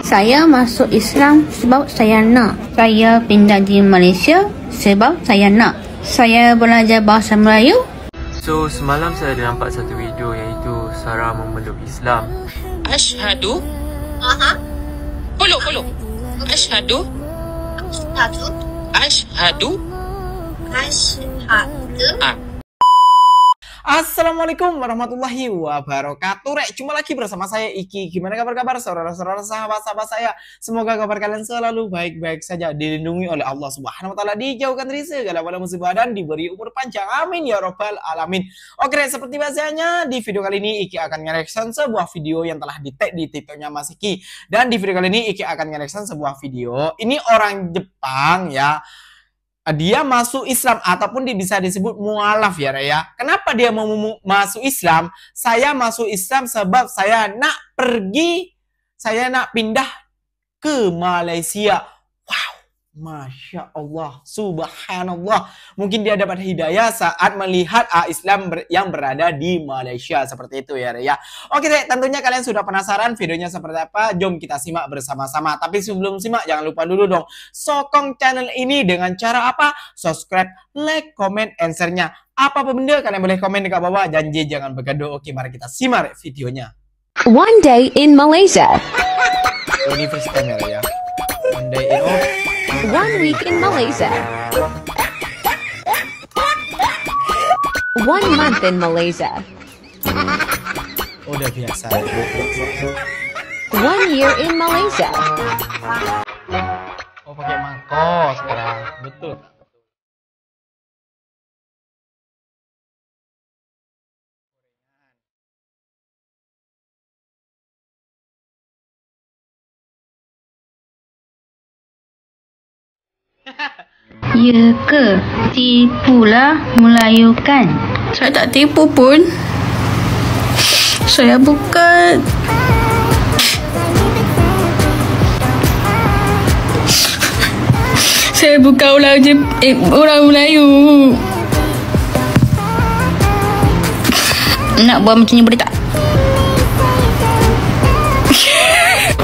Saya masuk Islam sebab saya nak. Saya pindah di Malaysia sebab saya nak. Saya belajar bahasa Melayu. So, semalam saya ada nampak satu video iaitu Sarah memeluk Islam. Ashhadu. Follow. Ashhadu. Assalamualaikum warahmatullahi wabarakatuh. Jumpa lagi bersama saya Iki. Gimana kabar saudara-saudara, sahabat-sahabat saya? Semoga kabar kalian selalu baik-baik saja, dilindungi oleh Allah Subhanahu wa taala, dijauhkan dari segala bala musibah dan diberi umur panjang. Amin ya robbal alamin. Oke, seperti biasanya di video kali ini Iki akan nge-reaction sebuah video yang telah di-tag di TikToknya Mas Iki. Dan di video kali ini Iki akan nge-reaction sebuah video. Ini orang Jepang ya. Dia masuk Islam ataupun bisa disebut mualaf ya Raya. Kenapa dia mau masuk Islam? Saya masuk Islam sebab saya nak pindah ke Malaysia. Wow, Masya Allah, Subhanallah. Mungkin dia dapat hidayah saat melihat Islam yang berada di Malaysia. Seperti itu ya Raya. Oke deh, tentunya kalian sudah penasaran videonya seperti apa? Jom kita simak bersama-sama. Tapi sebelum simak, jangan lupa dulu dong sokong channel ini dengan cara apa? Subscribe, like, comment, and share-nya. Apa benda kalian boleh komen di bawah. Janji jangan bergaduh. Oke, mari kita simak videonya. One day in Malaysia. Ini first time ya Raya. One day in 1 week in Malaysia. 1 month in Malaysia. Udah biasa. 1 year in Malaysia. Oh, pakai mangkok sekarang. Betul. Ya ke? Tipulah melayukan. Saya tak tipu pun. Saya bukan. Saya bukan orang Melayu. Nak buat macam ni boleh tak?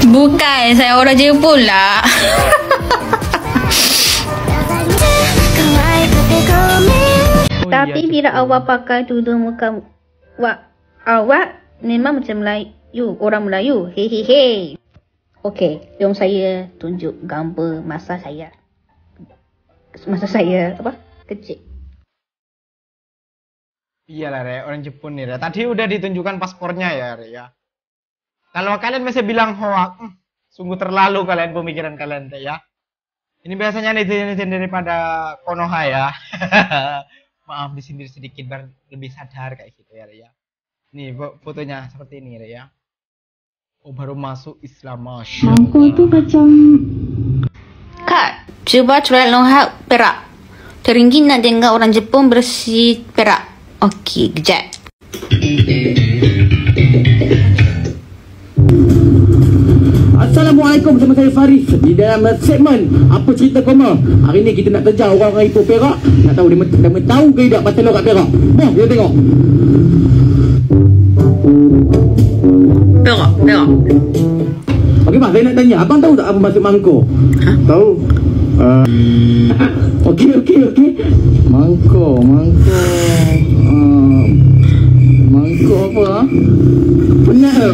Bukan, saya orang Jepun lah. Tapi bila awak pakai tudung muka awak memang macam Melayu, orang Melayu. Hehehe. Okey, jom saya tunjuk gambar masa saya kecil. Iyalah Re, orang Jepun nih Re. Tadi udah ditunjukkan paspornya ya Re ya. Kalau kalian masih bilang hoak, sungguh terlalu kalian pemikiran kalian Re ya. Ini biasanya netizen daripada Konoha ya. Maaf disindir sedikit biar lebih sadar kayak gitu ya Re ya. Nih fotonya seperti ini Re ya. Oh, baru masuk Islam, Masya Allah. Aku tuh macam Kak, cuba coret lohak perak. Teringin nak dengar orang Jepun bersih perak. Okey, kejap. Assalamualaikum, bersama saya Faris di dalam segmen Apa Cerita Koma. Hari ni kita nak terjah orang-orang Ipoh Perak. Nak tahu dia tahu ke tidak pasal lorak Perak. Kita tengok. Perak. Okey Mak, saya nak tanya, abang tahu tak apa maksud mangkuk? Tahu. Okey. Mangkuk. Mangkuk apa? Benar.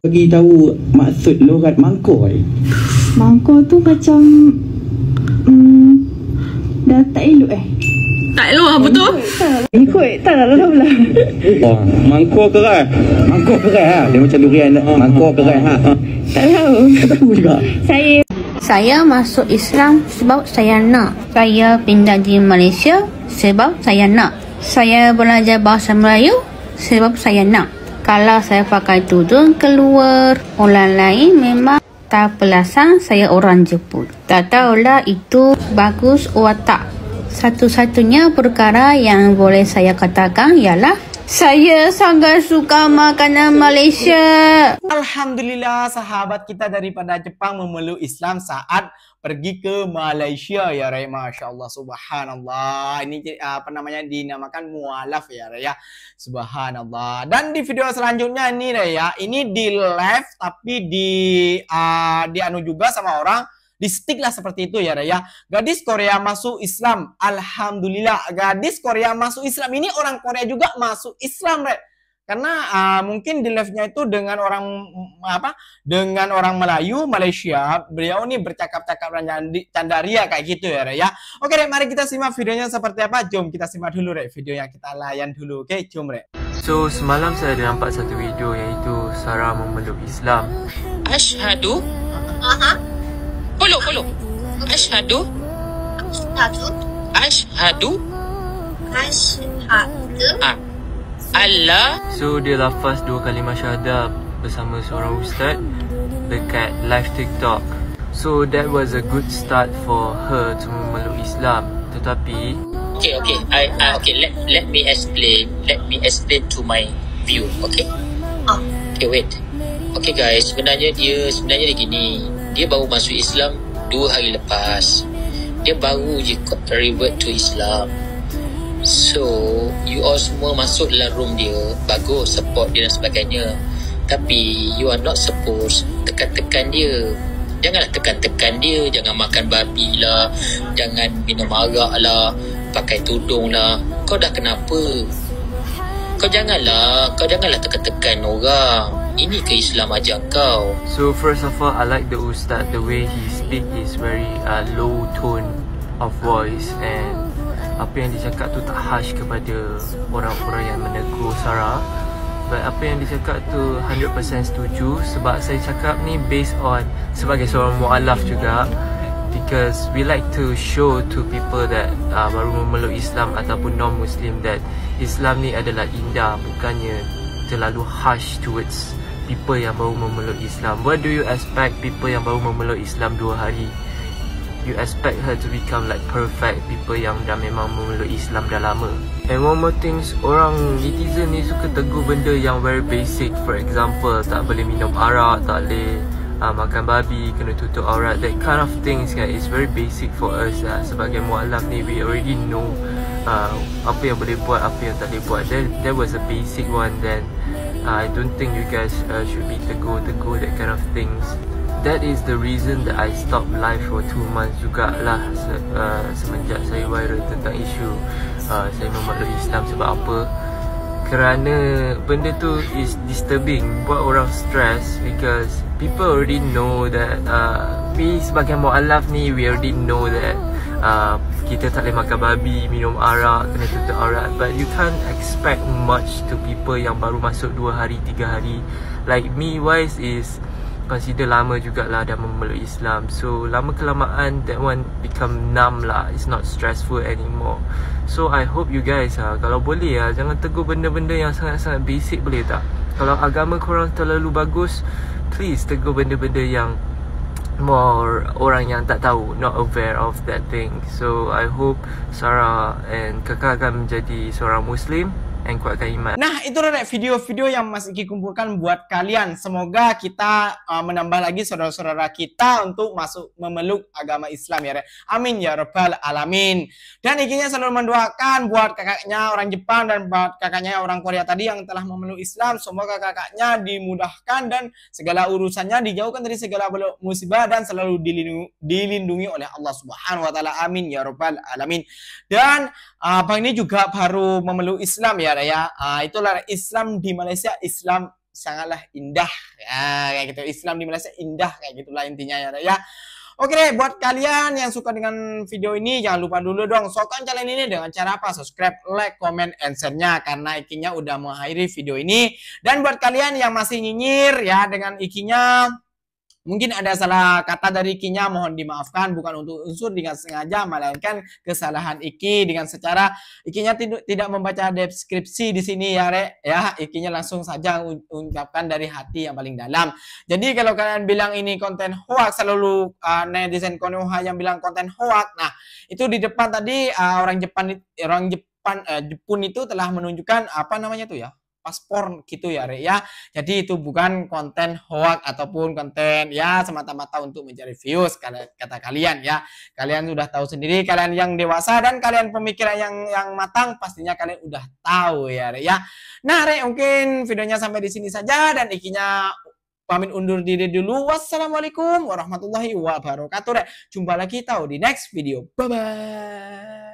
Bagi tahu maksud lorat mangkuk ni. Mangkuk tu macam dah tak elok Tak elok apa tu? Ikut tak lah. Mangkuk keras ha. Dia macam durian mangkuk keras ha. Tak tahu juga. Saya masuk Islam sebab saya nak. Saya pindah di Malaysia sebab saya nak. Saya belajar bahasa Melayu sebab saya nak. Kalau saya pakai tudung keluar, orang lain memang tak perasan saya orang Jepun. Tak tahulah itu bagus atau tak. Satu-satunya perkara yang boleh saya katakan ialah Saya sangat suka makanan Malaysia. Alhamdulillah sahabat kita daripada Jepang memeluk Islam saat pergi ke Malaysia ya Ray. Masya Allah, subhanallah. Ini apa namanya, dinamakan mualaf ya Ray ya. Subhanallah. Dan di video selanjutnya ini Ray ya, ini di live tapi di anu juga sama orang, di stick lah seperti itu ya Raya. Gadis Korea masuk Islam. Alhamdulillah. Gadis Korea masuk Islam. Ini orang Korea juga masuk Islam, Re. Karena mungkin di live-nya itu dengan orang dengan orang Melayu Malaysia. Beliau ini bercakap-cakap candaria kayak gitu ya Raya. Oke Re, mari kita simak videonya seperti apa. Jom kita simak dulu Re videonya, kita layan dulu. Oke, jom Re. So semalam saya ada nampak satu video iaitu Sarah memeluk Islam. Ashhadu. Follow. Ashhadu. Allah. So dia lafaz 2 kalimah syahadah bersama seorang ustaz dekat live TikTok. So that was a good start for her to memeluk Islam. Tetapi Okay. Let me explain. Let me explain to my view. Okay. Okay, wait. Okay guys, sebenarnya dia gini. Dia baru masuk Islam 2 hari lepas. Dia baru je revert to Islam. So, you all semua masuk dalam room dia, bagus, support dia dan sebagainya. Tapi, you are not supposed tekan-tekan dia. Janganlah tekan-tekan dia. Jangan makan babi lah, jangan minum arak lah, pakai tudung lah. Kau dah kenapa? Kau janganlah tekan-tekan orang. Ini ke Islam ajar kau. So first of all, I like the ustaz. The way he speak is very low tone of voice, and apa yang dicakap tu tak harsh kepada orang-orang yang menegur Sarah. But apa yang dicakap tu 100% setuju. Sebab saya cakap ni based on sebagai seorang mu'alaf juga, because we like to show to people that baru memeluk Islam ataupun non-Muslim that Islam ni adalah indah, bukannya terlalu harsh towards people yang baru memeluk Islam. What do you expect people yang baru memeluk Islam 2 hari? You expect her to become like perfect people yang dah memang memeluk Islam dah lama. And one more things, orang netizen ni suka tegur benda yang very basic. For example, tak boleh minum arak, tak boleh makan babi, kena tutup aurat. That kind of things kan, is very basic for us lah. Sebagai mu'alaf ni, we already know apa yang boleh buat, apa yang tak boleh buat. That was a basic one. Then I don't think you guys should be tegur that kind of things. That is the reason that I stopped live for 2 months jugalah, semenjak saya viral tentang isu saya memeluk Islam. Sebab apa? Kerana benda tu is disturbing, buat orang stress, because people already know that we sebagai mu'alaf ni, we already know that kita tak boleh makan babi, minum arak, kena tutup aurat. But you can't expect much to people yang baru masuk 2 hari, 3 hari. Like me wise is consider lama jugalah dah memeluk Islam. So lama kelamaan that one become numb lah. It's not stressful anymore. So I hope you guys kalau boleh jangan tegur benda-benda yang sangat-sangat basic, boleh tak? Kalau agama korang terlalu bagus, please tegur benda-benda yang more orang yang tak tahu, not aware of that thing. So I hope Sarah and kakak akan menjadi seorang Muslim and kuatkan iman. Nah, itu adalah video-video yang Mas Iki kumpulkan buat kalian. Semoga kita menambah lagi saudara-saudara kita untuk masuk memeluk agama Islam ya. Amin ya rabbal alamin. Dan Ikinya selalu mendoakan buat kakaknya orang Jepang dan buat kakaknya orang Korea tadi yang telah memeluk Islam. Semoga kakaknya dimudahkan dan segala urusannya dijauhkan dari segala musibah dan selalu dilindungi oleh Allah Subhanahu wa taala. Amin ya rabbal alamin. Dan Bang ini juga baru memeluk Islam ya Raya. Itulah Islam di Malaysia, Islam sangatlah indah ya, kayak gitu. Islam di Malaysia indah kayak gitulah intinya ya Raya. Oke deh, buat kalian yang suka dengan video ini, jangan lupa dulu dong sokong channel ini dengan cara apa? Subscribe, like, comment, and share-nya, karena Ikinya udah mengakhiri video ini. Dan buat kalian yang masih nyinyir ya dengan Ikinya, mungkin ada salah kata dari Ikinya, mohon dimaafkan, bukan untuk unsur dengan sengaja, melainkan kesalahan Iki dengan secara Ikinya tidak membaca deskripsi di sini ya Rek ya. Ikinya langsung saja ucapkan dari hati yang paling dalam. Jadi kalau kalian bilang ini konten hoax, selalu netizen Konoha yang bilang konten hoax, nah itu di depan tadi orang Jepun itu telah menunjukkan apa namanya tuh ya, paspor gitu ya Rek ya. Jadi itu bukan konten hoax ataupun konten ya semata-mata untuk mencari views kata kalian ya. Kalian sudah tahu sendiri, kalian yang dewasa dan kalian pemikiran yang matang pastinya kalian udah tahu ya Rek ya. Nah Rek, mungkin videonya sampai di sini saja dan Ikinya pamit undur diri dulu. Wassalamualaikum warahmatullahi wabarakatuh Rek. Jumpa lagi tahu di next video. Bye bye.